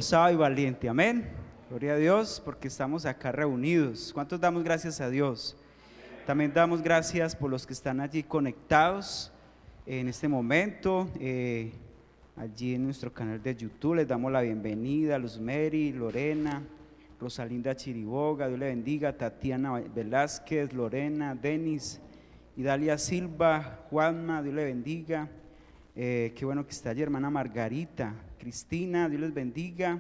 Osado y valiente, amén. Gloria a Dios porque estamos acá reunidos. ¿Cuántos damos gracias a Dios? También damos gracias por los que están allí conectados en este momento, allí en nuestro canal de YouTube. Les damos la bienvenida a Luz Mary, Lorena, Rosalinda Chiriboga, Dios le bendiga, Tatiana Velázquez, Lorena, Denis, Idalia Silva, Juanma, Dios le bendiga. Qué bueno que está allí, hermana Margarita, Cristina, Dios les bendiga,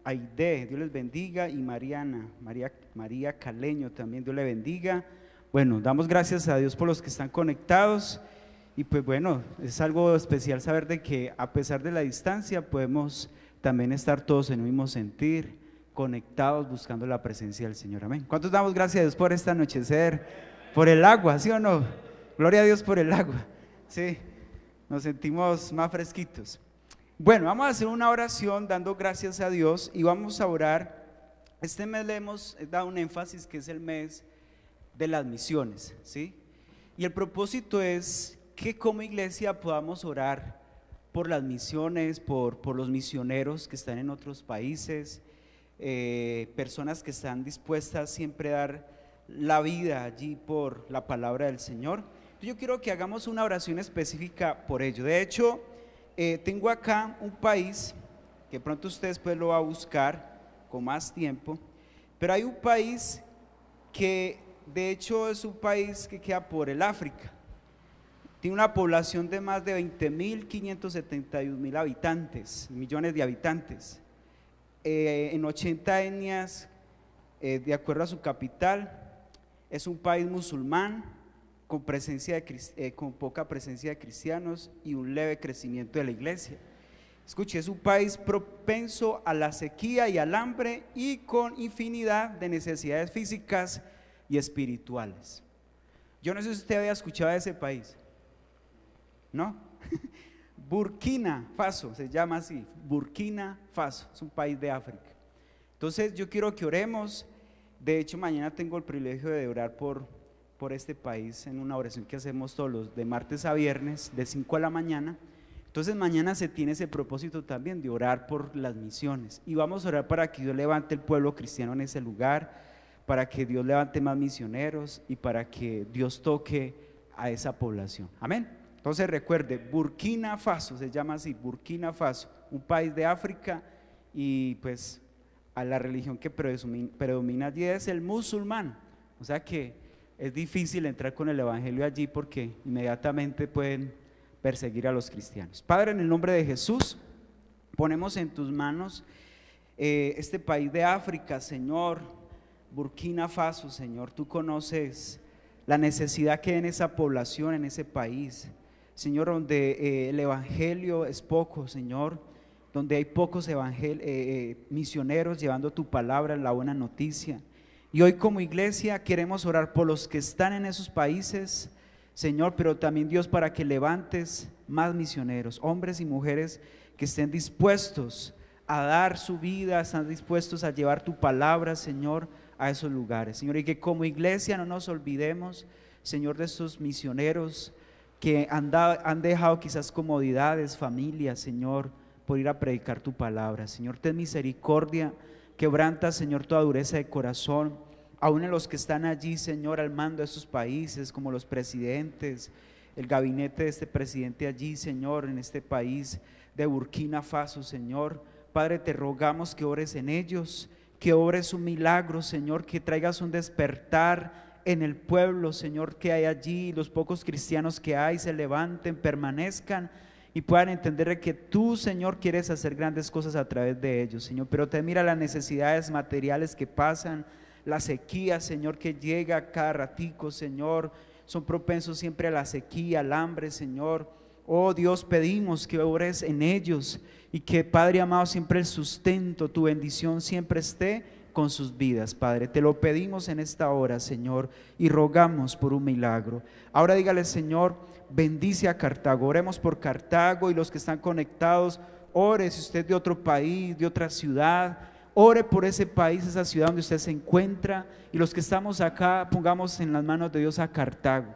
Aide, Dios les bendiga, y María Caleño también, Dios le bendiga. Bueno, damos gracias a Dios por los que están conectados, y pues bueno, es algo especial saber de que a pesar de la distancia podemos también estar todos en un mismo sentir, conectados, buscando la presencia del Señor, amén. ¿Cuántos damos gracias a Dios por este anochecer, por el agua, sí o no? Gloria a Dios por el agua, sí. Nos sentimos más fresquitos. Bueno, vamos a hacer una oración dando gracias a Dios y vamos a orar. Este mes le hemos dado un énfasis que es el mes de las misiones, ¿sí? Y el propósito es que como iglesia podamos orar por las misiones, por los misioneros que están en otros países, personas que están dispuestas siempre a dar la vida allí por la palabra del Señor. Yo quiero que hagamos una oración específica por ello. De hecho, tengo acá un país que pronto usted después lo va a buscar con más tiempo, pero hay un país que de hecho es un país que queda por el África. Tiene una población de más de 20.571.000 habitantes, millones de habitantes, en 80 etnias, de acuerdo a su capital. Es un país musulmán, con poca presencia de cristianos y un leve crecimiento de la iglesia. Escuche, es un país propenso a la sequía y al hambre y con infinidad de necesidades físicas y espirituales. Yo no sé si usted había escuchado de ese país, ¿no? Burkina Faso se llama así, Burkina Faso, es un país de África. Entonces yo quiero que oremos. De hecho, mañana tengo el privilegio de orar por este país en una oración que hacemos todos los de martes a viernes de 5 a la mañana. Entonces mañana se tiene ese propósito también de orar por las misiones y vamos a orar para que Dios levante el pueblo cristiano en ese lugar, para que Dios levante más misioneros y para que Dios toque a esa población, amén. Entonces recuerde, Burkina Faso se llama así, Burkina Faso, un país de África, y pues a la religión que predomina allí es el musulmán, o sea que es difícil entrar con el evangelio allí porque inmediatamente pueden perseguir a los cristianos. Padre, en el nombre de Jesús, ponemos en tus manos este país de África, Señor, Burkina Faso, Señor. Tú conoces la necesidad que hay en esa población, en ese país, Señor, donde el evangelio es poco, Señor, donde hay pocos misioneros llevando tu palabra, la buena noticia. Y hoy como iglesia queremos orar por los que están en esos países, Señor, pero también Dios para que levantes más misioneros, hombres y mujeres que estén dispuestos a dar su vida, están dispuestos a llevar tu palabra, Señor, a esos lugares, Señor, y que como iglesia no nos olvidemos, Señor, de estos misioneros que han dejado quizás comodidades, familias, Señor, por ir a predicar tu palabra. Señor, ten misericordia. Quebranta, Señor, toda dureza de corazón, aún en los que están allí, Señor, al mando de esos países, como los presidentes, el gabinete de este presidente allí, Señor, en este país de Burkina Faso, Señor. Padre, te rogamos que ores en ellos, que obres un milagro, Señor, que traigas un despertar en el pueblo, Señor, que hay allí, los pocos cristianos que hay se levanten, permanezcan y puedan entender que tú, Señor, quieres hacer grandes cosas a través de ellos, Señor. Pero te mira las necesidades materiales que pasan, la sequía, Señor, que llega cada ratico, Señor. Son propensos siempre a la sequía, al hambre, Señor. Oh Dios, pedimos que obres en ellos y que, Padre amado, siempre el sustento, tu bendición siempre esté con sus vidas, Padre. Te lo pedimos en esta hora, Señor, y rogamos por un milagro. Ahora dígale, Señor, bendice a Cartago. Oremos por Cartago y los que están conectados. Ore si usted es de otro país, de otra ciudad, ore por ese país, esa ciudad donde usted se encuentra, y los que estamos acá, pongamos en las manos de Dios a Cartago.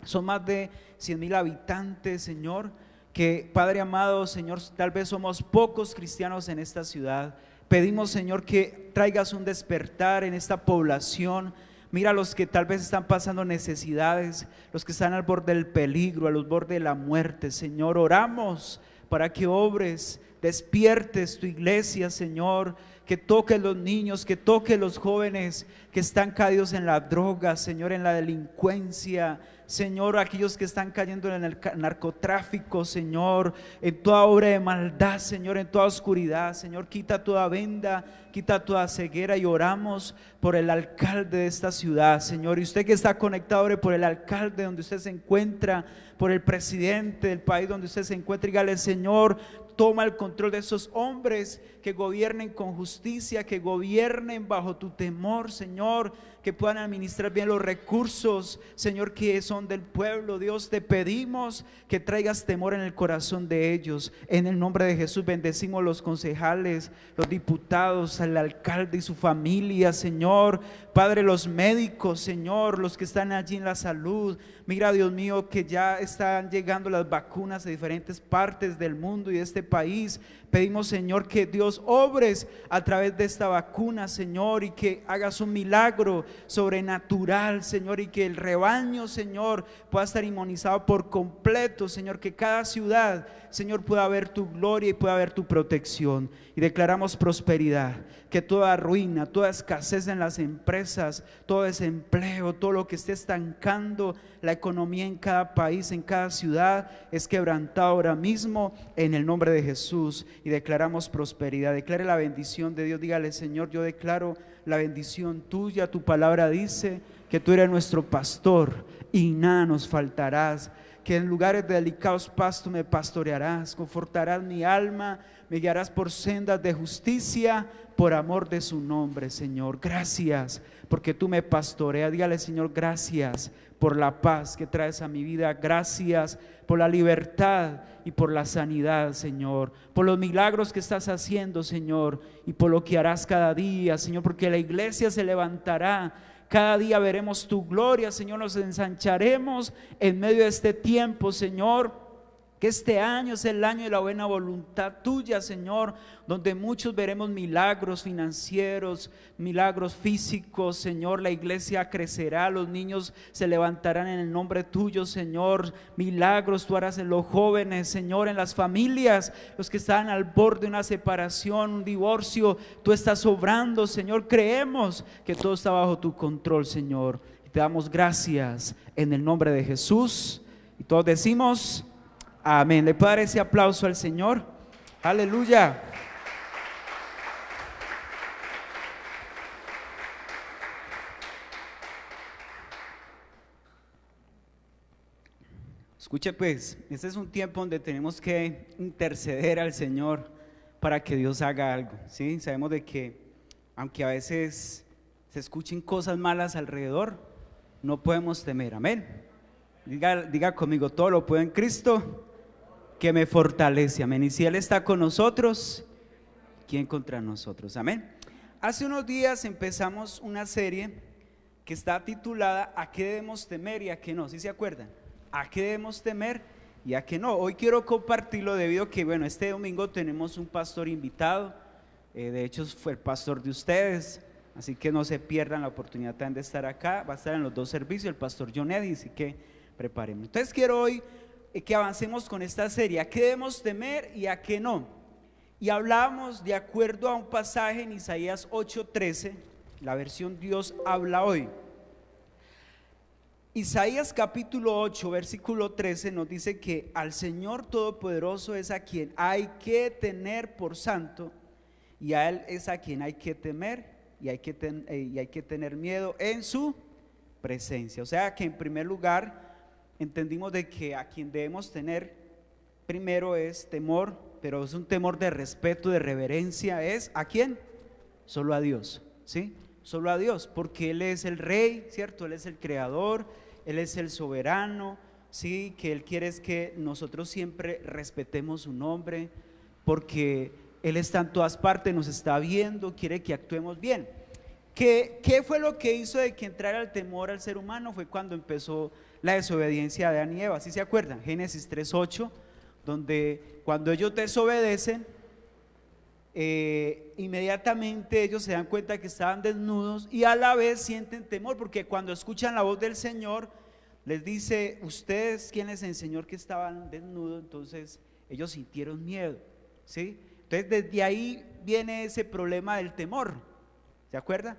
Son más de 100.000 habitantes, Señor, que, Padre amado, Señor, tal vez somos pocos cristianos en esta ciudad. Pedimos, Señor, que traigas un despertar en esta población. Mira a los que tal vez están pasando necesidades, los que están al borde del peligro, al borde de la muerte. Señor, oramos para que obres, despiertes tu iglesia, Señor, que toques los niños, que toques los jóvenes que están caídos en la droga, Señor, en la delincuencia, Señor, aquellos que están cayendo en el narcotráfico, Señor, en toda obra de maldad, Señor, en toda oscuridad, Señor, quita toda venda, quita toda ceguera, y oramos por el alcalde de esta ciudad, Señor, y usted que está conectado, ore por el alcalde donde usted se encuentra, por el presidente del país donde usted se encuentra, y dígale: Señor, toma el control de esos hombres, que gobiernen con justicia, que gobiernen bajo tu temor, Señor, que puedan administrar bien los recursos, Señor, que son del pueblo. Dios, te pedimos que traigas temor en el corazón de ellos. En el nombre de Jesús bendecimos los concejales, los diputados, al alcalde y su familia, Señor. Padre, los médicos, Señor, los que están allí en la salud. Mira, Dios mío, que ya están llegando las vacunas de diferentes partes del mundo y de este país. Pedimos, Señor, que Dios obres a través de esta vacuna, Señor, y que hagas un milagro sobrenatural, Señor, y que el rebaño, Señor, pueda estar inmunizado por completo, Señor, que cada ciudad, Señor, pueda ver tu gloria y pueda ver tu protección. Y declaramos prosperidad, que toda ruina, toda escasez en las empresas, todo desempleo, todo lo que esté estancando la economía en cada país, en cada ciudad, es quebrantado ahora mismo en el nombre de Jesús. Y declaramos prosperidad. Declare la bendición de Dios. Dígale: Señor, yo declaro la bendición tuya. Tu palabra dice que tú eres nuestro pastor y nada nos faltarás, que en lugares de delicados pastos me pastorearás, confortarás mi alma, me guiarás por sendas de justicia por amor de su nombre. Señor, gracias porque tú me pastoreas. Dígale: Señor, gracias por la paz que traes a mi vida, gracias por la libertad y por la sanidad, Señor, por los milagros que estás haciendo, Señor, y por lo que harás cada día, Señor, porque la iglesia se levantará. Cada día veremos tu gloria, Señor, nos ensancharemos en medio de este tiempo, Señor. Que este año es el año de la buena voluntad tuya, Señor, donde muchos veremos milagros financieros, milagros físicos, Señor. La iglesia crecerá, los niños se levantarán en el nombre tuyo, Señor. Milagros tú harás en los jóvenes, Señor, en las familias, los que están al borde de una separación, un divorcio, tú estás obrando, Señor. Creemos que todo está bajo tu control, Señor, y te damos gracias en el nombre de Jesús. Y todos decimos amén. ¿Le puedo dar ese aplauso al Señor? Aleluya. Escuche pues, este es un tiempo donde tenemos que interceder al Señor para que Dios haga algo, ¿sí? Sabemos de que aunque a veces se escuchen cosas malas alrededor, no podemos temer, amén. Diga conmigo: todo lo puedo en Cristo que me fortalece, amén. Y si Él está con nosotros, ¿quién contra nosotros? Amén. Hace unos días empezamos una serie que está titulada ¿a qué debemos temer y a qué no? ¿Sí se acuerdan? ¿A qué debemos temer y a qué no? Hoy quiero compartirlo debido a que, bueno, este domingo tenemos un pastor invitado, de hecho fue el pastor de ustedes, así que no se pierdan la oportunidad también de estar acá. Va a estar en los dos servicios el pastor John Eddy, así que preparemos. Entonces quiero hoy que avancemos con esta serie, ¿a qué debemos temer y a qué no? Y hablamos de acuerdo a un pasaje en Isaías 8:13, la versión Dios habla hoy. Isaías capítulo 8 versículo 13 nos dice que al Señor Todopoderoso es a quien hay que tener por santo, y a Él es a quien hay que temer y hay que tener miedo en su presencia. O sea que en primer lugar entendimos de que a quien debemos tener primero es temor, pero es un temor de respeto, de reverencia. ¿Es a quién? Solo a Dios, ¿sí? Solo a Dios, porque Él es el Rey, ¿cierto? Él es el Creador, Él es el soberano, ¿sí? Que Él quiere es que nosotros siempre respetemos su nombre, porque Él está en todas partes, nos está viendo, quiere que actuemos bien. ¿Qué fue lo que hizo de que entrara el temor al ser humano? Fue cuando empezó la desobediencia de Adán y Eva, ¿sí se acuerdan? Génesis 3:8, donde cuando ellos desobedecen, inmediatamente ellos se dan cuenta que estaban desnudos y a la vez sienten temor, porque cuando escuchan la voz del Señor les dice: ustedes, ¿quién les enseñó que estaban desnudos? Entonces ellos sintieron miedo, ¿sí? Entonces desde ahí viene ese problema del temor, ¿se acuerda?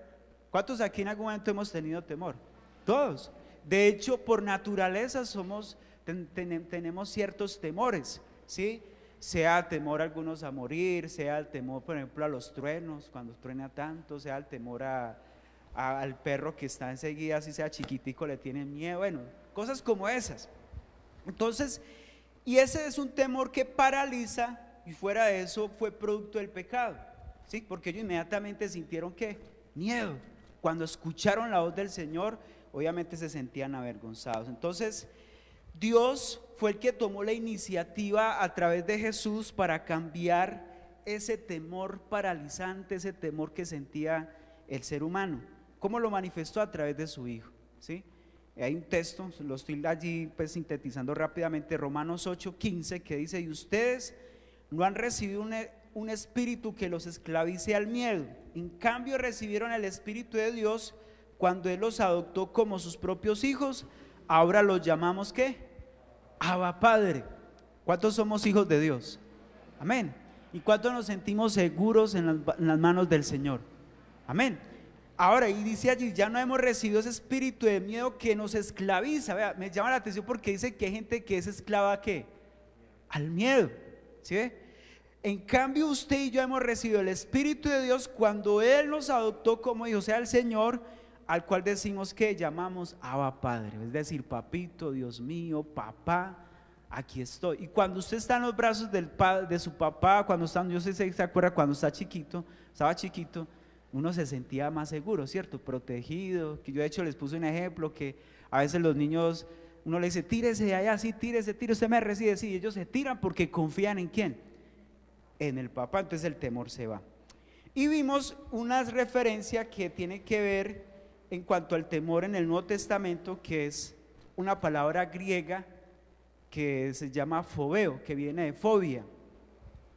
¿Cuántos aquí en algún momento hemos tenido temor? Todos. De hecho, por naturaleza tenemos ciertos temores, ¿sí? Sea temor a algunos a morir, sea el temor, por ejemplo, a los truenos, cuando truena tanto, sea el temor al perro que está enseguida, así sea chiquitico, le tienen miedo, bueno, cosas como esas. Entonces, y ese es un temor que paraliza, y fuera de eso fue producto del pecado, ¿sí? Porque ellos inmediatamente sintieron ¿qué? Miedo. Cuando escucharon la voz del Señor, obviamente se sentían avergonzados. Entonces, Dios fue el que tomó la iniciativa a través de Jesús para cambiar ese temor paralizante, ese temor que sentía el ser humano. ¿Cómo lo manifestó? A través de su Hijo, ¿sí? Hay un texto, lo estoy allí pues sintetizando rápidamente, Romanos 8:15, que dice: y ustedes no han recibido un espíritu que los esclavice al miedo, en cambio recibieron el Espíritu de Dios cuando Él los adoptó como sus propios hijos. Ahora los llamamos ¿qué? Abba Padre. ¿Cuántos somos hijos de Dios? Amén. ¿Y cuántos nos sentimos seguros en las manos del Señor? Amén. Ahora, y dice allí: ya no hemos recibido ese espíritu de miedo que nos esclaviza. Vea, me llama la atención porque dice que hay gente que es esclava ¿a qué? Al miedo, ¿sí ve? En cambio usted y yo hemos recibido el Espíritu de Dios cuando Él nos adoptó como hijos, o sea, el Señor, al cual decimos que llamamos Abba Padre, es decir, papito, Dios mío, papá, aquí estoy. Y cuando usted está en los brazos de su papá, cuando está, yo sé si se acuerda, cuando estaba chiquito, uno se sentía más seguro, ¿cierto? Protegido. Que yo de hecho les puse un ejemplo que a veces los niños, uno le dice: tírese de allá, sí, tírese, usted me recibe, sí, y ellos se tiran porque confían ¿en quién? En el papá. Entonces el temor se va. Y vimos una referencia que tiene que ver en cuanto al temor en el Nuevo Testamento, que es una palabra griega que se llama fobeo, que viene de fobia,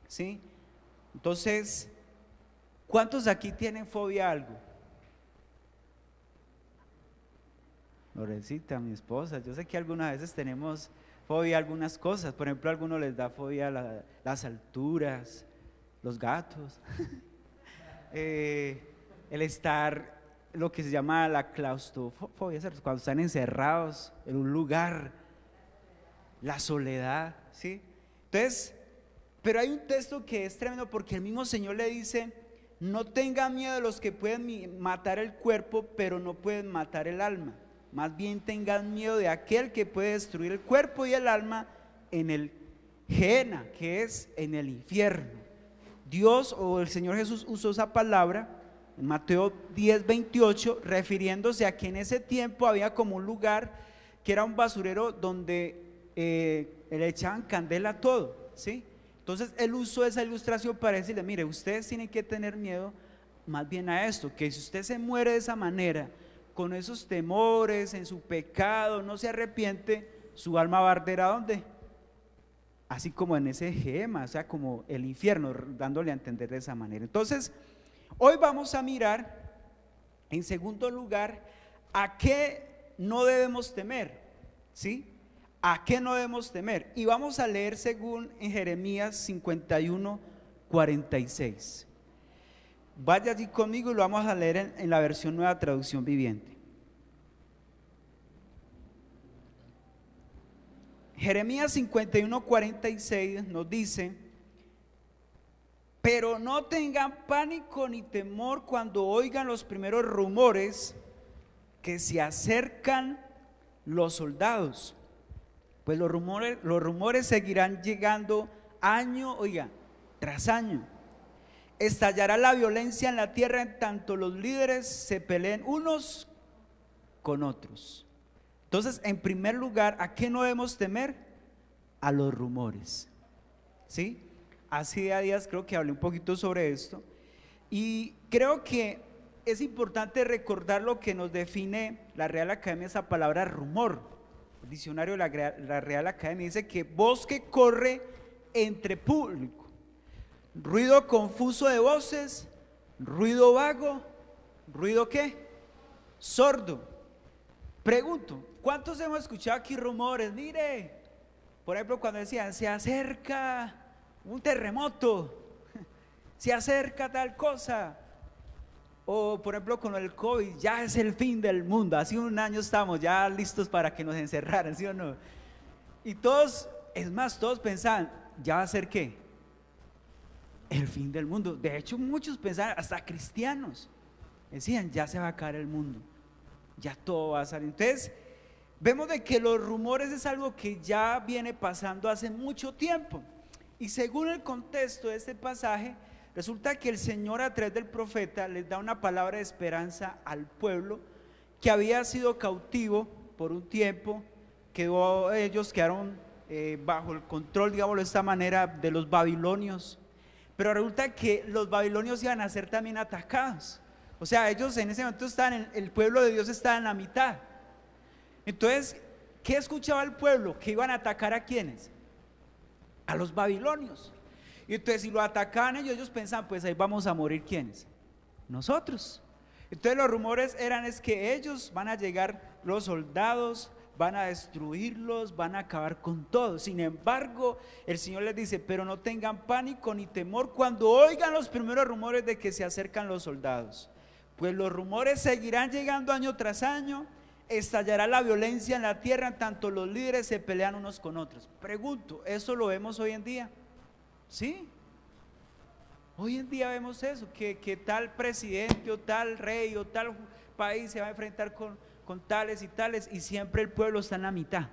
¿sí? Entonces, ¿cuántos aquí tienen fobia a algo? Lorencita, mi esposa, yo sé que algunas veces tenemos fobia a algunas cosas. Por ejemplo, a algunos les da fobia a las alturas, los gatos, el estar, lo que se llama la claustrofobia, ¿cierto? Cuando están encerrados en un lugar, la soledad, ¿sí? Entonces, pero hay un texto que es tremendo porque el mismo Señor le dice: no tengan miedo de los que pueden matar el cuerpo, pero no pueden matar el alma. Más bien tengan miedo de aquel que puede destruir el cuerpo y el alma en el Gehenna, que es en el infierno. Dios o el Señor Jesús usó esa palabra en Mateo 10:28, refiriéndose a que en ese tiempo había como un lugar que era un basurero donde le echaban candela a todo, ¿sí? Entonces Él usó esa ilustración para decirle: mire, ustedes tienen que tener miedo más bien a esto, que si usted se muere de esa manera, con esos temores, en su pecado, no se arrepiente, su alma va a arder ¿a dónde? Así como en ese Gehenna, o sea, como el infierno, dándole a entender de esa manera. Entonces, hoy vamos a mirar, en segundo lugar, a qué no debemos temer, ¿sí? ¿A qué no debemos temer? Y vamos a leer según en Jeremías 51:46. Vaya allí conmigo y lo vamos a leer en la versión Nueva Traducción Viviente. Jeremías 51:46 nos dice: pero no tengan pánico ni temor cuando oigan los primeros rumores que se acercan los soldados, pues los rumores seguirán llegando año, oiga, tras año. Estallará la violencia en la tierra en tanto los líderes se peleen unos con otros. Entonces, en primer lugar, ¿a qué no debemos temer? A los rumores, ¿sí? Hace días creo que hablé un poquito sobre esto y creo que es importante recordar lo que nos define la Real Academia, esa palabra rumor. El diccionario de la Real Academia dice que voz que corre entre público, ruido confuso de voces, ruido vago, ruido ¿qué? Sordo. Pregunto, ¿cuántos hemos escuchado aquí rumores? Mire, por ejemplo, cuando decían, se acerca un terremoto, se acerca tal cosa, o por ejemplo con el COVID, ya es el fin del mundo, hace un año estamos ya listos para que nos encerraran, ¿sí o no? Y todos, es más, todos pensaban, ¿ya va a ser qué? El fin del mundo. De hecho, muchos pensaban, hasta cristianos, decían, ya se va a acabar el mundo, ya todo va a salir. Entonces, vemos de que los rumores es algo que ya viene pasando hace mucho tiempo. Y según el contexto de este pasaje, resulta que el Señor a través del profeta les da una palabra de esperanza al pueblo que había sido cautivo por un tiempo, ellos quedaron bajo el control, digámoslo de esta manera, de los babilonios. Pero resulta que los babilonios iban a ser también atacados. O sea, ellos en ese momento el pueblo de Dios estaba en la mitad. Entonces, ¿qué escuchaba el pueblo? Que iban a atacar ¿a quiénes? A los babilonios. Y entonces si lo atacaban ellos pensaban, pues ahí vamos a morir ¿quiénes? Nosotros. Entonces los rumores eran es que ellos van a llegar, los soldados van a destruirlos, van a acabar con todo. Sin embargo, el Señor les dice, pero no tengan pánico ni temor cuando oigan los primeros rumores de que se acercan los soldados, pues los rumores seguirán llegando año tras año, estallará la violencia en la tierra, en tanto los líderes se pelean unos con otros. Pregunto, ¿eso lo vemos hoy en día? Sí, hoy en día vemos eso, que tal presidente o tal rey o tal país se va a enfrentar con tales y tales, y siempre el pueblo está en la mitad.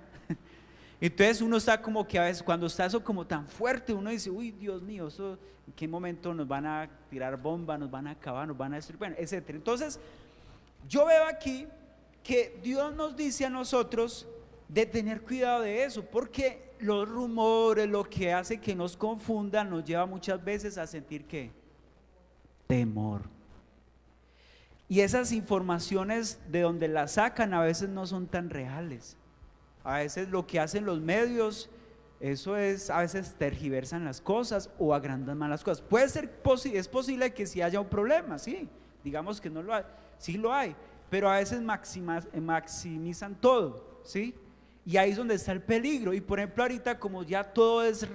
Entonces uno está como que a veces cuando está eso como tan fuerte, uno dice, uy, Dios mío, eso, ¿en qué momento nos van a tirar bomba, nos van a acabar, nos van a destruir? Bueno, etcétera. Entonces yo veo aquí que Dios nos dice a nosotros de tener cuidado de eso, porque los rumores, lo que hace que nos confundan, nos lleva muchas veces a sentir ¿qué? Temor. Y esas informaciones de donde las sacan a veces no son tan reales. A veces lo que hacen los medios, eso es, a veces tergiversan las cosas o agrandan más las cosas. Puede ser, es posible que sí haya un problema, sí, digamos que no lo hay, sí lo hay, pero a veces maximizan todo, ¿sí? Y ahí es donde está el peligro. Y por ejemplo ahorita como ya todo es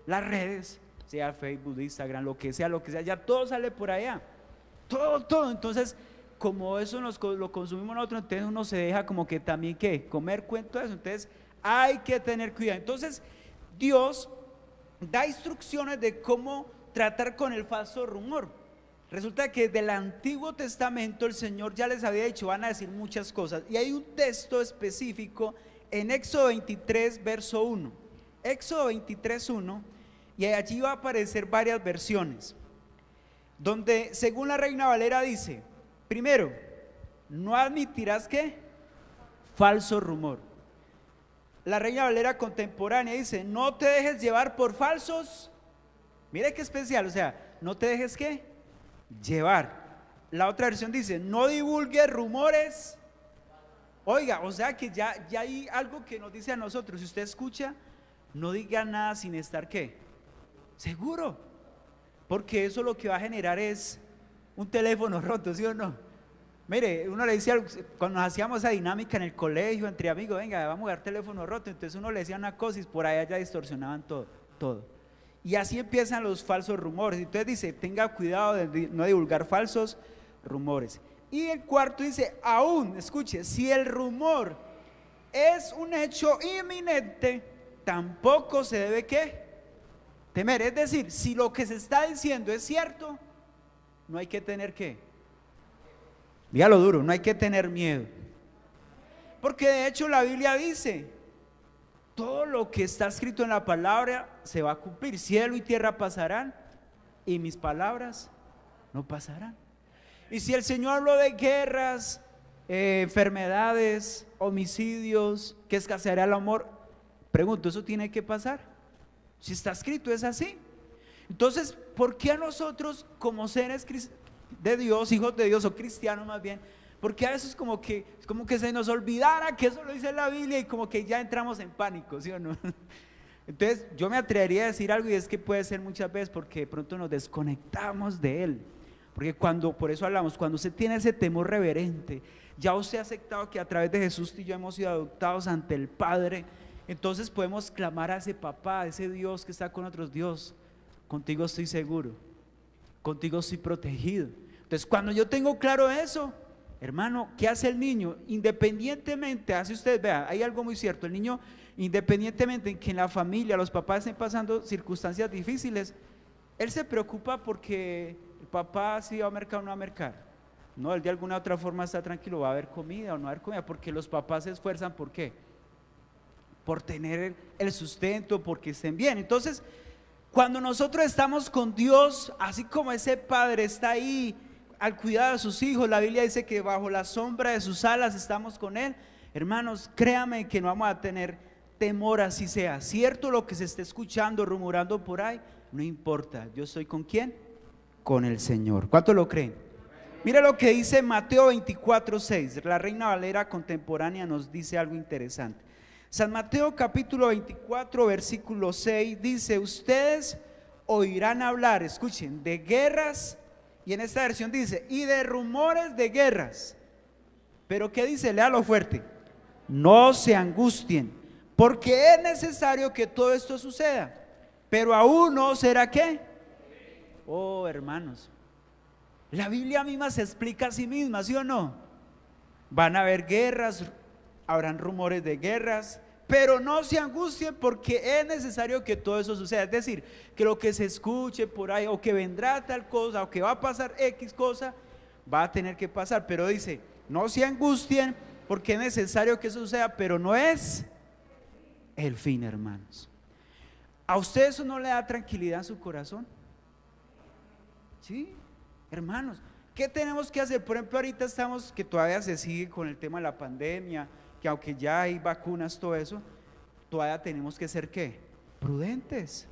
las redes, sea Facebook, Instagram, lo que sea, ya todo sale por allá, todo, entonces como eso lo consumimos nosotros, entonces uno se deja como que también ¿qué? Comer cuento de eso. Entonces hay que tener cuidado. Entonces Dios da instrucciones de cómo tratar con el falso rumor. Resulta que del Antiguo Testamento el Señor ya les había dicho, van a decir muchas cosas, y hay un texto específico en Éxodo 23 verso 1, Éxodo 23 1, y allí va a aparecer varias versiones, donde según la Reina Valera dice, primero, no admitirás ¿qué? Falso rumor. La Reina Valera contemporánea dice, no te dejes llevar por falsos, mire qué especial, o sea, no te dejes ¿qué? Llevar. La otra versión dice, no divulgues rumores. Oiga, o sea que ya hay algo que nos dice a nosotros, si usted escucha, no diga nada sin estar ¿qué? Seguro, porque eso lo que va a generar es un teléfono roto, ¿sí o no? Mire, uno le decía, cuando nos hacíamos esa dinámica en el colegio, entre amigos, venga, vamos a dar teléfono roto, entonces uno le decía una cosa y por allá ya distorsionaban todo. Y así empiezan los falsos rumores. Entonces dice, tenga cuidado de no divulgar falsos rumores. Y el cuarto dice, aún, escuche, si el rumor es un hecho inminente, tampoco se debe ¿qué? Temer. Es decir, si lo que se está diciendo es cierto, no hay que tener ¿qué? Dígalo duro, no hay que tener miedo. Porque de hecho la Biblia dice, todo lo que está escrito en la palabra se va a cumplir. Cielo y tierra pasarán y mis palabras no pasarán. Y si el Señor habló de guerras, enfermedades, homicidios, que escaseará el amor, pregunto, ¿eso tiene que pasar? Si está escrito es así. Entonces, ¿por qué a nosotros como seres de Dios, hijos de Dios o cristianos más bien, porque a veces como que se nos olvidara que eso lo dice la Biblia y como que ya entramos en pánico, ¿sí o no? Entonces yo me atrevería a decir algo, y es que puede ser muchas veces porque de pronto nos desconectamos de Él. Porque por eso hablamos, cuando usted tiene ese temor reverente, ya usted ha aceptado que a través de Jesús y yo hemos sido adoptados ante el Padre, entonces podemos clamar a ese papá, a ese Dios que está con otros. Dios, contigo estoy seguro, contigo estoy protegido. Entonces cuando yo tengo claro eso, hermano, ¿qué hace el niño? Independientemente, hace usted, vea, hay algo muy cierto, el niño, independientemente en que en la familia los papás estén pasando circunstancias difíciles, él se preocupa porque el papá si va a mercar o no va a mercar. No, él de alguna otra forma está tranquilo, va a haber comida o no va a haber comida, porque los papás se esfuerzan, ¿por qué? Por tener el sustento, porque estén bien. Entonces, cuando nosotros estamos con Dios, así como ese padre está ahí al cuidado de sus hijos, la Biblia dice que bajo la sombra de sus alas estamos con Él. Hermanos, créame que no vamos a tener temor, así sea cierto lo que se esté escuchando, rumorando por ahí, no importa. Yo estoy ¿con quién? Con el Señor. ¿Cuánto lo creen? Mira lo que dice Mateo 24:6. La Reina Valera contemporánea nos dice algo interesante. San Mateo capítulo 24 versículo 6 dice: ustedes oirán hablar, escuchen, de guerras, y en esta versión dice, y de rumores de guerras. Pero ¿qué dice? Léalo fuerte. No se angustien, porque es necesario que todo esto suceda, pero aún no será ¿qué? Oh, hermanos, la Biblia misma se explica a sí misma, ¿sí o no? Van a haber guerras, habrán rumores de guerras, pero no se angustien porque es necesario que todo eso suceda. Es decir, que lo que se escuche por ahí, o que vendrá tal cosa, o que va a pasar X cosa, va a tener que pasar. Pero dice, no se angustien porque es necesario que eso suceda, pero no es el fin, hermanos. ¿A usted eso no le da tranquilidad en su corazón? ¿Sí? Hermanos, ¿qué tenemos que hacer? Por ejemplo, ahorita estamos, que todavía se sigue con el tema de la pandemia, que aunque ya hay vacunas, todo eso, todavía tenemos que ser ¿qué? Prudentes,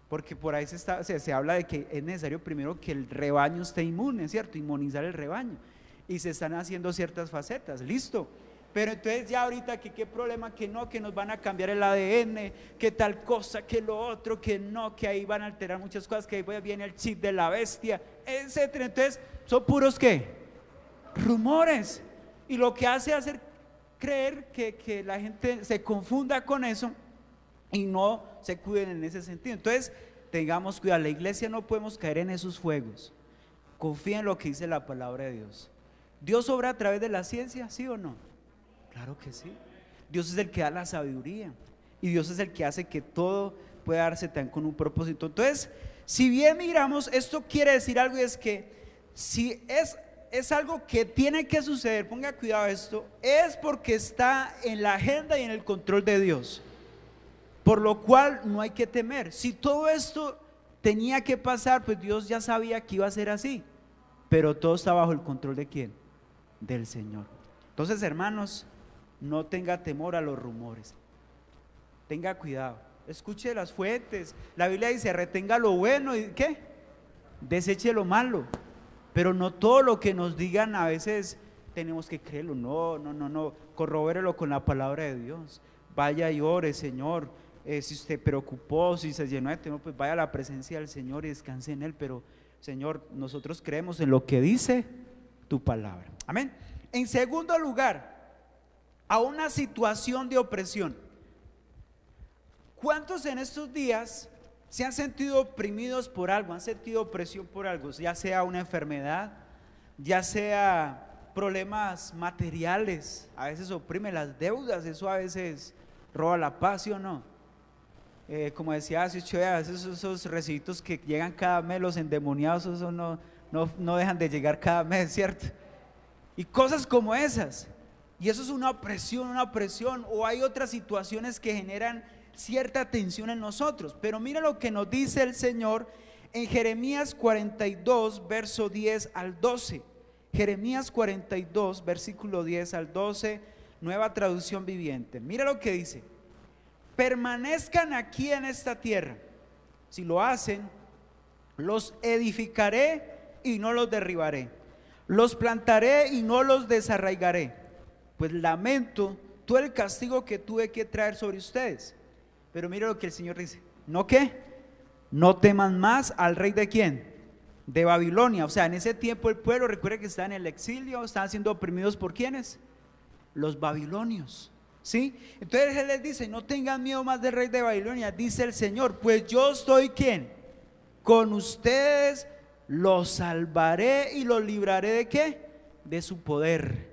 porque por ahí se habla de que es necesario primero que el rebaño esté inmune, ¿cierto? Inmunizar el rebaño, y se están haciendo ciertas facetas, listo. Pero entonces ya ahorita que qué problema, que no, que nos van a cambiar el ADN, que tal cosa, que lo otro, que no, que ahí van a alterar muchas cosas, que ahí viene el chip de la bestia, etcétera. Entonces son puros ¿qué? Rumores, y lo que hace hacer creer que la gente se confunda con eso y no se cuiden en ese sentido. Entonces tengamos cuidado, la iglesia no podemos caer en esos juegos. Confía en lo que dice la palabra de Dios. ¿Dios obra a través de la ciencia? ¿Sí o no? Claro que sí. Dios es el que da la sabiduría, y Dios es el que hace que todo pueda darse tan con un propósito. Entonces, si bien miramos, esto quiere decir algo, y es que si es algo que tiene que suceder, ponga cuidado esto, es porque está en la agenda y en el control de Dios, por lo cual no hay que temer. Si todo esto tenía que pasar, pues Dios ya sabía que iba a ser así, pero todo está bajo el control ¿de quién? Del Señor. Entonces, hermanos, no tenga temor a los rumores, tenga cuidado, escuche las fuentes. La Biblia dice, retenga lo bueno y ¿qué? Deseche lo malo. Pero no todo lo que nos digan a veces tenemos que creerlo. No, corrobérelo con la palabra de Dios. Vaya y ore, Señor, si usted preocupó, si se llenó de temor, pues vaya a la presencia del Señor y descanse en Él. Pero Señor, nosotros creemos en lo que dice tu palabra. Amén. En segundo lugar, a una situación de opresión. ¿Cuántos en estos días se han sentido oprimidos por algo, han sentido opresión por algo? Ya sea una enfermedad, ya sea problemas materiales, a veces oprime las deudas, eso a veces roba la paz, ¿sí o no? Como decía hace 8 días, esos recibitos que llegan cada mes, los endemoniados, eso no dejan de llegar cada mes, ¿cierto? Y cosas como esas, y eso es una opresión, o hay otras situaciones que generan cierta tensión en nosotros. Pero mira lo que nos dice el Señor en Jeremías 42 verso 10 al 12. Jeremías 42 versículo 10 al 12, Nueva Traducción Viviente. Mira lo que dice: permanezcan aquí en esta tierra. Si lo hacen, los edificaré y no los derribaré, los plantaré y no los desarraigaré, pues lamento todo el castigo que tuve que traer sobre ustedes. Pero mire lo que el Señor dice, ¿no qué? No teman más al rey ¿de quién? De Babilonia. O sea, en ese tiempo el pueblo, recuerde que está en el exilio, estaban siendo oprimidos ¿por quiénes? Los babilonios, ¿sí? Entonces Él les dice, no tengan miedo más del rey de Babilonia, dice el Señor, pues yo estoy ¿quién? Con ustedes, los salvaré y los libraré ¿de qué? De su poder.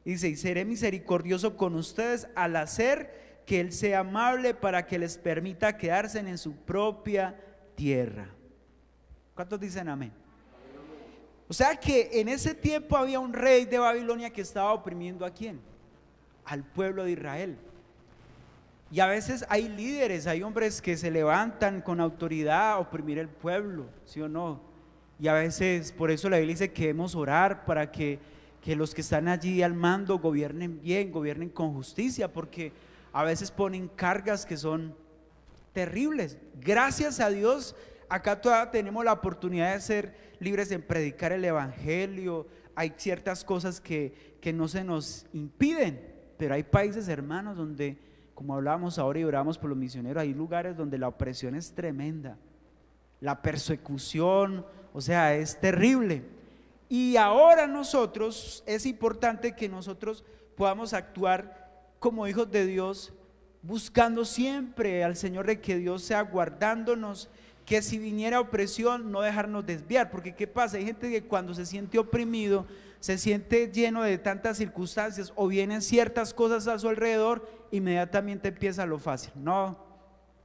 Dice, y seré misericordioso con ustedes al hacer que Él sea amable para que les permita quedarse en su propia tierra. ¿Cuántos dicen amén? O sea que en ese tiempo había un rey de Babilonia que estaba oprimiendo ¿a quién? Al pueblo de Israel. Y a veces hay líderes, hay hombres que se levantan con autoridad a oprimir el pueblo, ¿sí o no? Y a veces por eso la Biblia dice que debemos orar para que los que están allí al mando gobiernen bien, gobiernen con justicia, porque a veces ponen cargas que son terribles. Gracias a Dios, acá todavía tenemos la oportunidad de ser libres en predicar el evangelio. Hay ciertas cosas que no se nos impiden, pero hay países, hermanos, donde, como hablábamos ahora y orábamos por los misioneros, hay lugares donde la opresión es tremenda, la persecución, o sea, es terrible. Y ahora nosotros, es importante que nosotros podamos actuar como hijos de Dios, buscando siempre al Señor, de que Dios sea guardándonos, que si viniera opresión no dejarnos desviar, porque ¿qué pasa? Hay gente que cuando se siente oprimido, se siente lleno de tantas circunstancias o vienen ciertas cosas a su alrededor, inmediatamente empieza lo fácil. No,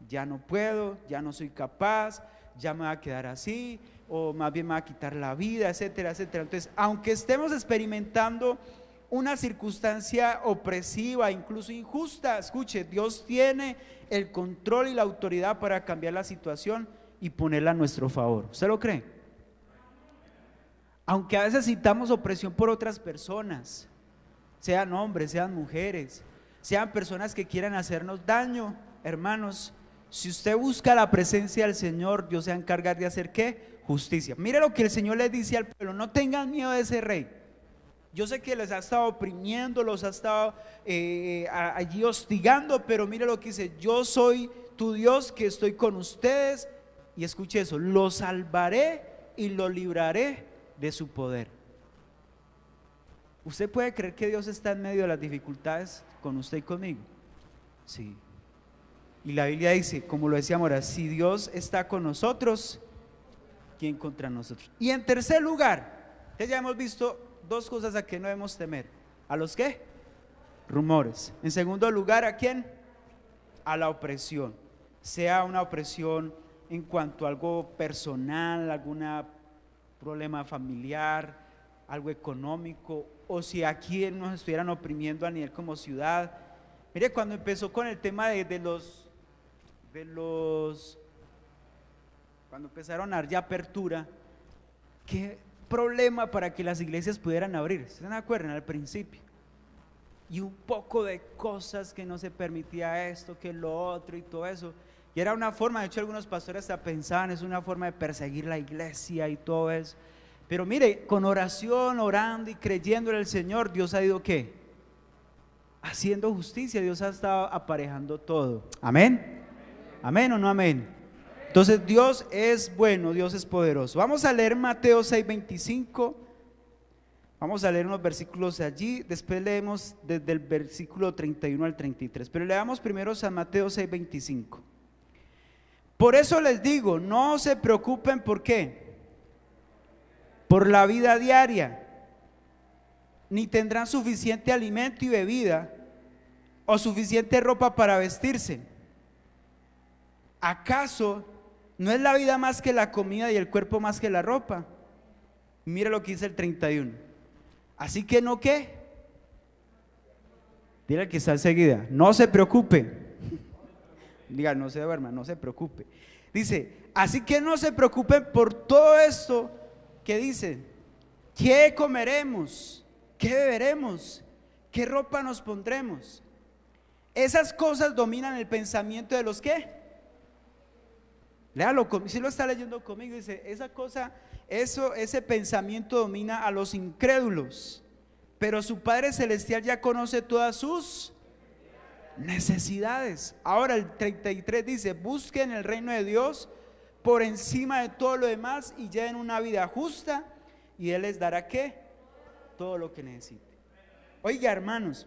ya no puedo, ya no soy capaz, ya me va a quedar así, o más bien me va a quitar la vida, etcétera, etcétera. Entonces, aunque estemos experimentando una circunstancia opresiva, incluso injusta, escuche, Dios tiene el control y la autoridad para cambiar la situación y ponerla a nuestro favor. ¿Usted lo cree? Aunque a veces sintamos opresión por otras personas, sean hombres, sean mujeres, sean personas que quieran hacernos daño, hermanos, si usted busca la presencia del Señor, Dios se va a encargar de hacer ¿qué? Justicia. Mire lo que el Señor les dice al pueblo: no tengan miedo de ese rey. Yo sé que les ha estado oprimiendo, los ha estado allí hostigando, pero mire lo que dice: yo soy tu Dios que estoy con ustedes. Y escuche eso: los salvaré y los libraré de su poder. ¿Usted puede creer que Dios está en medio de las dificultades con usted y conmigo? Sí. Y la Biblia dice, como lo decíamos ahora, si Dios está con nosotros, ¿quién contra nosotros? Y en tercer lugar, ya hemos visto dos cosas a que no debemos temer. ¿A los qué? Rumores. En segundo lugar, ¿a quién? A la opresión. Sea una opresión en cuanto a algo personal, algún problema familiar, algo económico, o si aquí nos estuvieran oprimiendo a nivel como ciudad. Mire, cuando empezó con el tema cuando empezaron a dar ya apertura, qué problema para que las iglesias pudieran abrir, ¿se acuerdan? Al principio, y un poco de cosas que no se permitía esto, que lo otro y todo eso, y era una forma, de hecho algunos pastores hasta pensaban, es una forma de perseguir la iglesia y todo eso. Pero mire, con oración, orando y creyendo en el Señor, Dios ha ido ¿qué? Haciendo justicia. Dios ha estado aparejando todo. ¿Amén? ¿Amén o no amén? Entonces Dios es bueno, Dios es poderoso. Vamos a leer Mateo 6:25. Vamos a leer unos versículos allí, después leemos desde el versículo 31 al 33, pero leamos primero San Mateo 6:25. Por eso les digo, no se preocupen, ¿por qué? Por la vida diaria, ni tendrán suficiente alimento y bebida, o suficiente ropa para vestirse. ¿Acaso no es la vida más que la comida y el cuerpo más que la ropa? Mira lo que dice el 31. Así que no, ¿qué? Dile al que está enseguida, no se preocupe. Diga, no se duerma, no se preocupe. Dice, así que no se preocupen por todo esto que dice, ¿qué comeremos? ¿Qué beberemos? ¿Qué ropa nos pondremos? Esas cosas dominan el pensamiento de los ¿qué? Léalo, si lo está leyendo conmigo, dice, esa cosa, ese pensamiento domina a los incrédulos, pero su Padre Celestial ya conoce todas sus. necesidades. Ahora el 33 dice: busquen el reino de Dios por encima de todo lo demás y lleven una vida justa y Él les dará ¿qué? Todo lo que necesiten. Oiga, hermanos,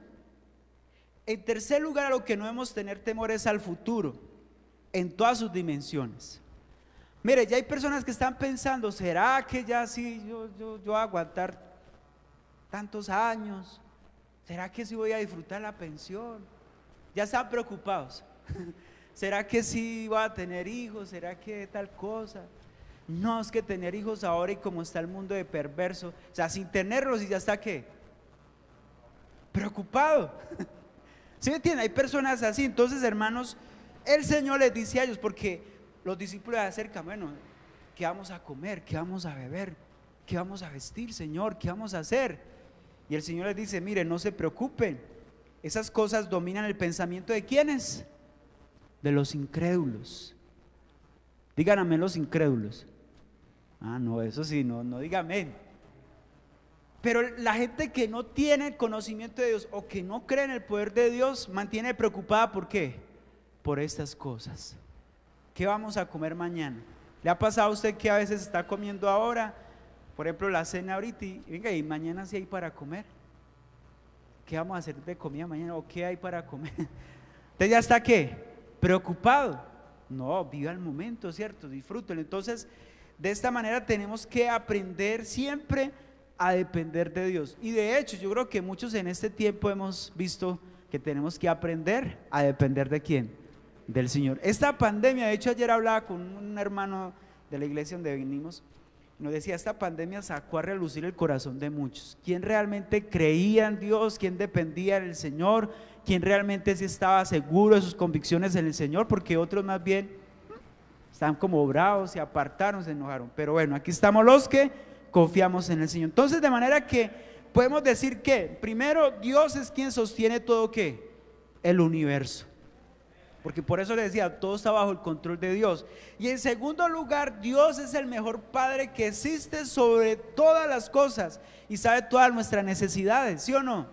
en tercer lugar, a lo que no debemos tener temor es al futuro, en todas sus dimensiones. Mire, ya hay personas que están pensando: ¿será que ya sí yo voy a aguantar tantos años? ¿Será que sí voy a disfrutar la pensión? Ya están preocupados. ¿Será que sí voy a tener hijos? ¿Será que tal cosa? No, es que tener hijos ahora, y como está el mundo de perverso, o sea, sin tenerlos y ya está ¿qué? Preocupado. ¿Sí me entienden? Hay personas así. Entonces, hermanos, el Señor les dice a ellos, porque los discípulos se acercan: bueno, ¿qué vamos a comer? ¿Qué vamos a beber? ¿Qué vamos a vestir, Señor? ¿Qué vamos a hacer? Y el Señor les dice: miren, no se preocupen, esas cosas dominan el pensamiento ¿de quiénes? De los incrédulos. Digan amén los incrédulos. Ah, no, eso sí, no diga amén. Pero la gente que no tiene el conocimiento de Dios o que no cree en el poder de Dios mantiene preocupada. ¿Por qué? Por estas cosas. ¿Qué vamos a comer mañana? ¿Le ha pasado a usted que a veces está comiendo ahora, por ejemplo, la cena ahorita, y venga, y mañana sí hay para comer? ¿Qué vamos a hacer de comida mañana? ¿O qué hay para comer? ¿Usted ya está qué? Preocupado. No, viva el momento, ¿cierto? Disfrútelo. Entonces, de esta manera tenemos que aprender siempre a depender de Dios. Y de hecho, yo creo que muchos en este tiempo hemos visto que tenemos que aprender a depender ¿de quién? Del Señor. Esta pandemia, de hecho ayer hablaba con un hermano de la iglesia donde venimos, y nos decía: esta pandemia sacó a relucir el corazón de muchos. ¿Quién realmente creía en Dios? ¿Quién dependía del Señor? ¿Quién realmente sí estaba seguro de sus convicciones en el Señor? Porque otros más bien están como bravos, se apartaron, se enojaron. Pero bueno, aquí estamos los que confiamos en el Señor. Entonces, de manera que podemos decir que primero, Dios es quien sostiene todo ¿qué? El universo. Porque por eso le decía, todo está bajo el control de Dios. Y en segundo lugar, Dios es el mejor Padre que existe sobre todas las cosas y sabe todas nuestras necesidades, ¿sí o no?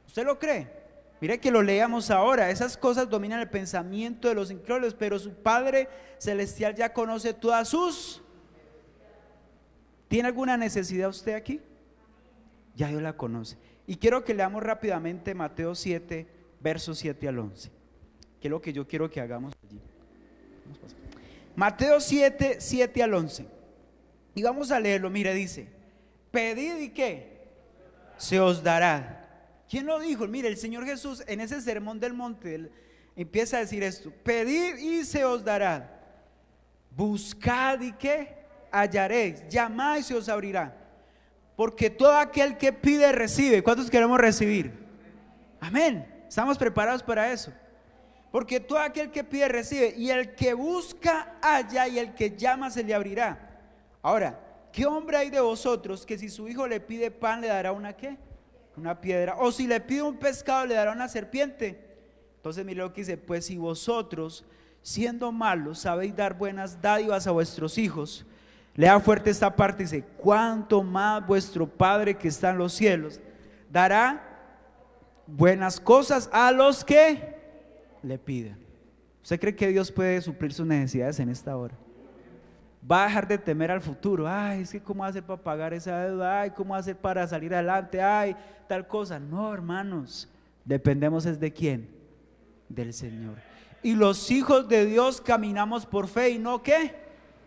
¿Usted lo cree? Mire que lo leamos ahora. Esas cosas dominan el pensamiento de los incrédulos, pero su Padre Celestial ya conoce todas sus. ¿Tiene alguna necesidad usted aquí? Ya Dios la conoce. Y quiero que leamos rápidamente Mateo 7, versos 7 al 11, que es lo que yo quiero que hagamos allí. Mateo 7, 7 al 11. Y vamos a leerlo. Mire, dice: pedid y ¿qué? Se os dará. ¿Quién lo dijo? Mire, el Señor Jesús en ese sermón del monte, él empieza a decir esto: pedid y se os dará, buscad y ¿qué? Hallaréis, llamad y se os abrirá, porque todo aquel que pide recibe. ¿Cuántos queremos recibir? Amén. Estamos preparados para eso. Porque todo aquel que pide recibe, y el que busca halla, y el que llama se le abrirá. Ahora, ¿qué hombre hay de vosotros que si su hijo le pide pan le dará una ¿qué? Una piedra? O si le pide un pescado le dará una serpiente. Entonces mire lo que dice: pues si vosotros, siendo malos, sabéis dar buenas dádivas a vuestros hijos. Lea fuerte esta parte, dice: cuánto más vuestro Padre que está en los cielos dará buenas cosas a los que le piden. ¿Usted cree que Dios puede suplir sus necesidades en esta hora? Va a dejar de temer al futuro. Ay, es que cómo hacer para pagar esa deuda, ay, cómo hacer para salir adelante, ay, tal cosa. No, hermanos, dependemos es de quién, del Señor. Y los hijos de Dios caminamos por fe y no ¿qué?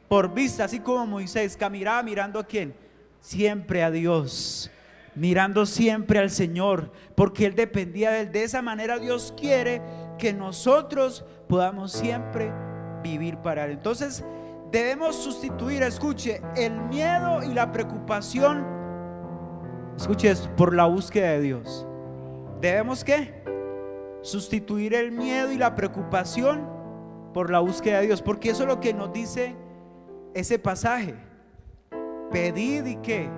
Por vista, así como Moisés caminaba mirando ¿a quién? Siempre a Dios, mirando siempre al Señor, porque él dependía de él. De esa manera Dios quiere que nosotros podamos siempre vivir para él. Entonces debemos sustituir, escuche, el miedo y la preocupación, escuche esto, por la búsqueda de Dios. Debemos ¿qué? Sustituir el miedo y la preocupación por la búsqueda de Dios, porque eso es lo que nos dice ese pasaje: pedid y ¿qué?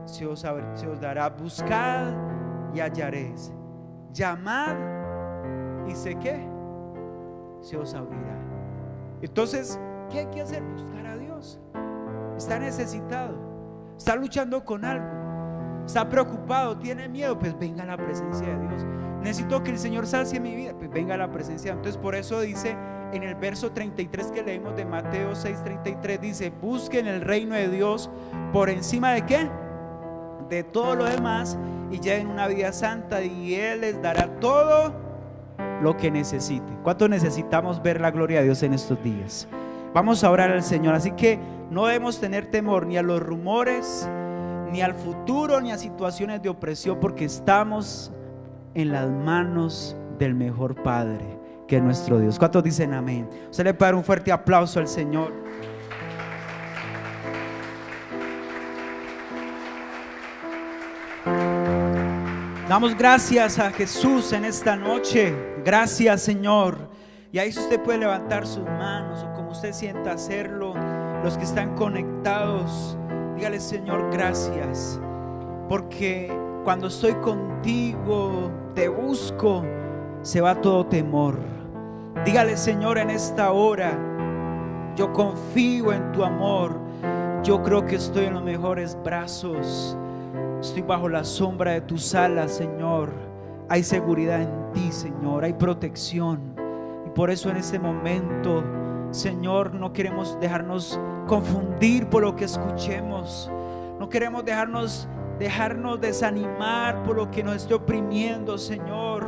Se os dará, buscad y hallaréis, llamad y sé qué, se os abrirá. Entonces, ¿qué hay que hacer? Buscar a Dios. Está necesitado, está luchando con algo. está preocupado, tiene miedo, pues venga a la presencia de Dios. Necesito que el Señor sacie mi vida, pues venga a la presencia. Entonces por eso dice en el verso 33 que leímos de Mateo 6:33, dice: busquen el reino de Dios por encima de ¿qué? De todo lo demás, y lleven una vida santa, y Él les dará todo lo que necesiten. ¿Cuánto necesitamos ver la gloria de Dios en estos días? Vamos a orar al Señor. Así que no debemos tener temor ni a los rumores, ni al futuro, ni a situaciones de opresión, porque estamos en las manos del mejor Padre, que es nuestro Dios. ¿Cuántos dicen amén? Usted le puede dar un fuerte aplauso al Señor. Damos gracias a Jesús en esta noche. Gracias, Señor. Y ahí usted puede levantar sus manos, o como usted sienta hacerlo. Los que están conectados, dígale: Señor, gracias, porque cuando estoy contigo, te busco, se va todo temor. Dígale: Señor, en esta hora yo confío en tu amor. Yo creo que estoy en los mejores brazos. Estoy bajo la sombra de tus alas, Señor. Hay seguridad en ti, Señor. Hay protección. Y por eso en este momento, Señor, no queremos dejarnos confundir por lo que escuchemos. No queremos dejarnos desanimar por lo que nos esté oprimiendo, Señor,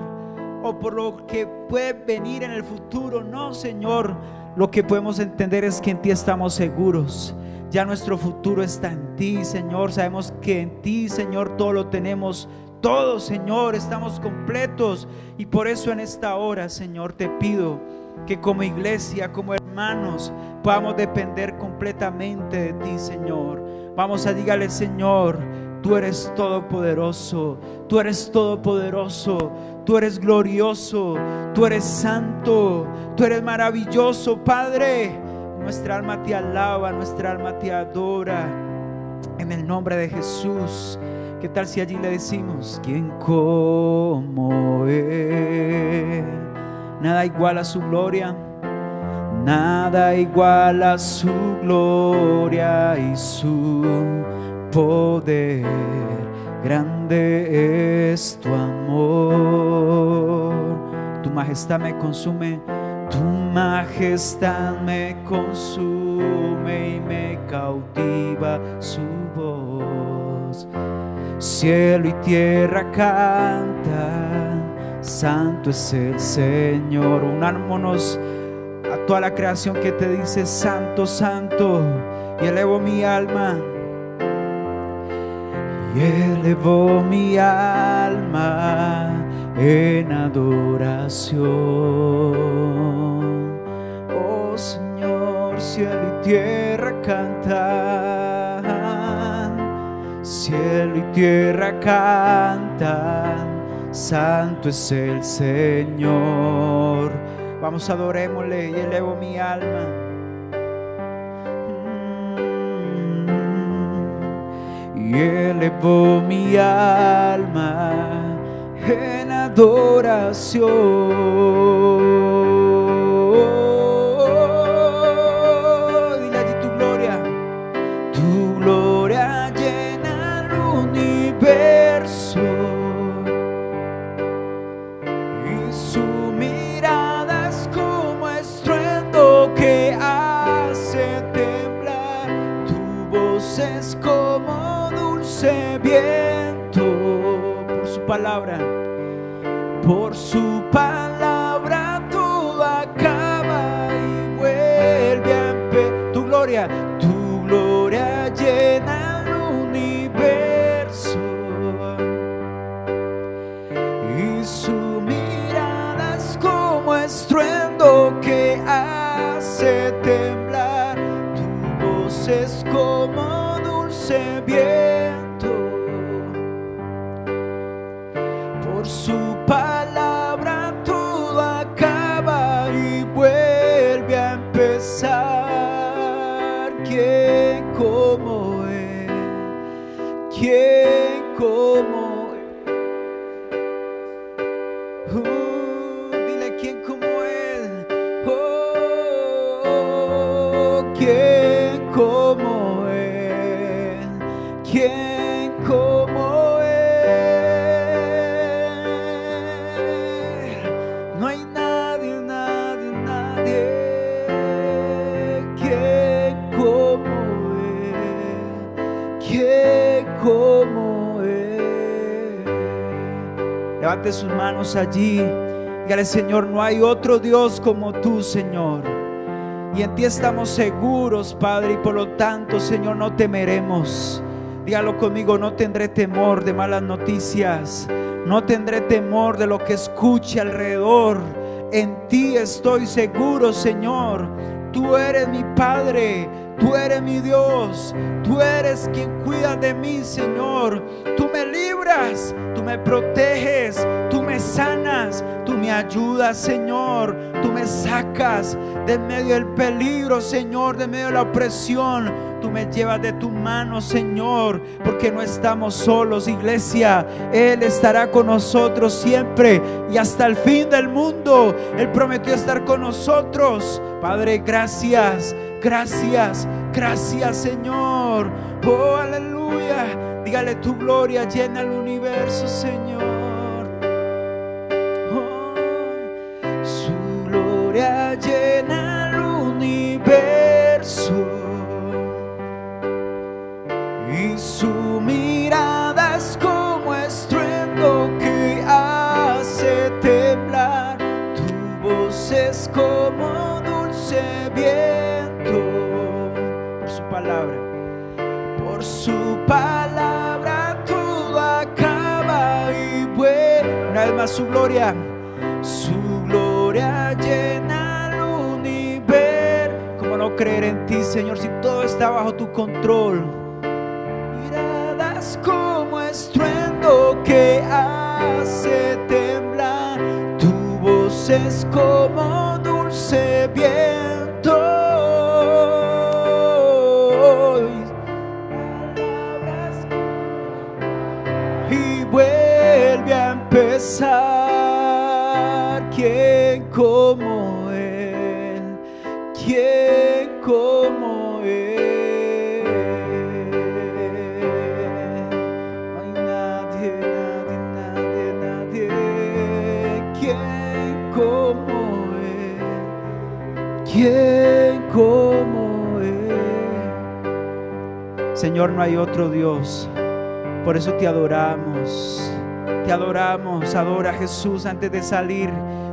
o por lo que puede venir en el futuro. No, Señor, lo que podemos entender es que en ti estamos seguros. Ya nuestro futuro está en ti, Señor. Sabemos que en ti, Señor, todo lo tenemos. Todo, Señor, estamos completos. Y por eso en esta hora, Señor, te pido que como iglesia, como hermanos, podamos depender completamente de ti, Señor. Vamos a dígale: Señor, tú eres todopoderoso, tú eres todopoderoso, tú eres glorioso, tú eres santo, tú eres maravilloso, Padre. Nuestra alma te alaba, nuestra alma te adora, en el nombre de Jesús. ¿Qué tal si allí le decimos: ¿quién como Él? Nada igual a su gloria, nada igual a su gloria y su poder. Grande es tu amor, tu majestad me consume, tu majestad me consume y me cautiva su voz. Cielo y tierra cantan, santo es el Señor. Unámonos a toda la creación que te dice: santo, santo. Y elevo mi alma, y elevo mi alma en adoración. Oh Señor, cielo y tierra cantan, cielo y tierra cantan, santo es el Señor. Vamos, adorémosle. Y elevo mi alma, y elevo mi alma en adoración. Dile allí: tu gloria llena el universo, y su mirada es como estruendo que hace temblar. Tu voz es como dulce viento. Por su palabra, por su palabra todo acaba y vuelve a empezar. Tu gloria llena el universo, y su mirada es como estruendo que hace temblar. Tu voz es como dulce viento. Por su palabra todo acaba y vuelve a empezar. ¿Quién como Él? ¿Quién como Él? Dile: ¿quién como Él? ¿Quién como Él? ¿Quién como Levante sus manos allí. Dígale: Señor, no hay otro Dios como tú, Señor. Y en ti estamos seguros, Padre, y por lo tanto, Señor, no temeremos. Dígalo conmigo: no tendré temor de malas noticias, no tendré temor de lo que escuche alrededor. En ti estoy seguro, Señor. Tú eres mi Padre, tú eres mi Dios, tú eres quien cuida de mí, Señor. Tú me libras, tú me proteges, tú me sanas, tú me ayudas, Señor. Tú me sacas de medio del peligro, Señor, de medio de la opresión. Tú me llevas de tu mano, Señor, porque no estamos solos, iglesia. Él estará con nosotros siempre y hasta el fin del mundo. Él prometió estar con nosotros. Padre, gracias, gracias, gracias, Señor. Oh, aleluya. Dígale: tu gloria llena el universo, Señor. Oh, su gloria llena el universo. Y su mirada es como estruendo que hace temblar. Tu voz es como dulce viento. Por su palabra, por su palabra todo acaba y vuelve. Una vez más, su gloria llena el universo. ¿Cómo no creer en ti, Señor, si todo está bajo tu control? Como estruendo que hace temblar. Tu voz es como dulce viento. Palabras y vuelve a empezar. ¿Quién como Él? ¿Quién como Él? ¿Quién como Él? Señor, no hay otro Dios. Por eso te adoramos. Te adoramos. Adora a Jesús antes de salir.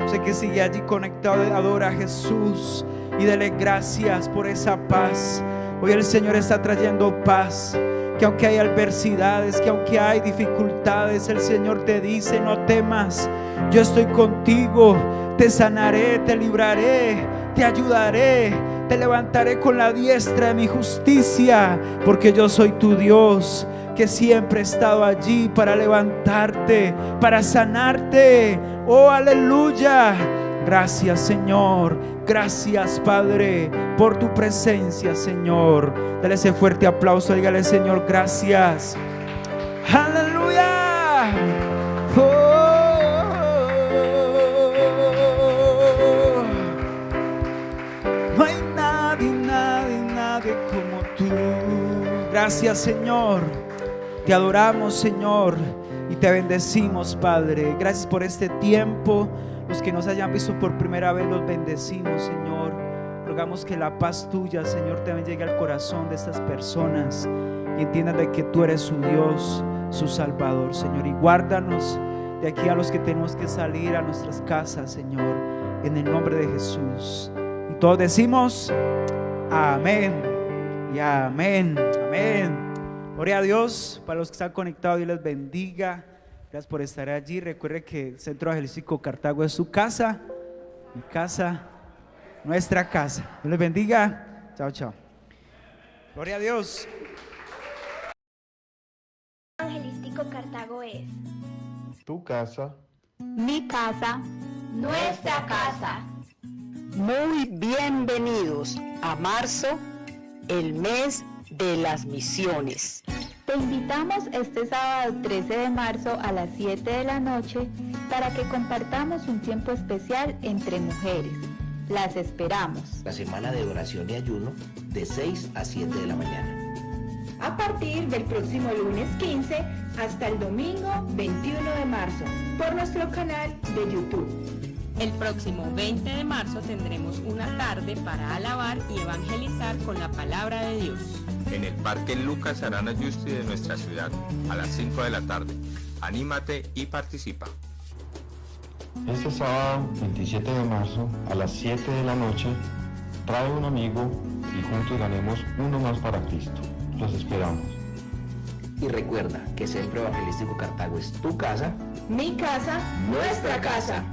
Sé que sigue allí conectado. Adora a Jesús y dele gracias por esa paz. Hoy el Señor está trayendo paz. Que aunque hay adversidades, que aunque hay dificultades, el Señor te dice: no temas, yo estoy contigo. Te sanaré, te libraré, te ayudaré, te levantaré con la diestra de mi justicia, porque yo soy tu Dios, que siempre he estado allí para levantarte, para sanarte. Oh, aleluya. Gracias, Señor. Gracias, Padre, por tu presencia, Señor. Dale ese fuerte aplauso. Dígale: Señor, gracias. Aleluya. No hay nadie como tú. Gracias, Señor. Te adoramos, Señor, y te bendecimos, Padre. Gracias por este tiempo. Los que nos hayan visto por primera vez, los bendecimos, Señor. Rogamos que la paz tuya, Señor, también llegue al corazón de estas personas y entiendan de que tú eres su Dios, su Salvador, Señor. Y guárdanos de aquí a los que tenemos que salir a nuestras casas, Señor, en el nombre de Jesús. Y todos decimos amén y amén. Amén. Gloria a Dios. Para los que están conectados, Dios les bendiga. Gracias por estar allí. Recuerde que el Centro Evangelístico Cartago es su casa, mi casa, nuestra casa. Dios les bendiga. Chao, chao. Gloria a Dios. Evangelístico Cartago es tu casa, mi casa, nuestra casa. Muy bienvenidos a marzo, el mes de las misiones. Te invitamos este sábado 13 de marzo a las 7 de la noche para que compartamos un tiempo especial entre mujeres. Las esperamos. La semana de oración y ayuno de 6 a 7 de la mañana. A partir del próximo lunes 15 hasta el domingo 21 de marzo por nuestro canal de YouTube. El próximo 20 de marzo tendremos una tarde para alabar y evangelizar con la palabra de Dios. En el Parque Lucas Arana Justi de nuestra ciudad, a las 5 de la tarde. Anímate y participa. Este sábado 27 de marzo a las 7 de la noche, trae un amigo y juntos ganemos uno más para Cristo. Los esperamos. Y recuerda que Centro Evangelístico Cartago es tu casa, Mi casa, nuestra casa.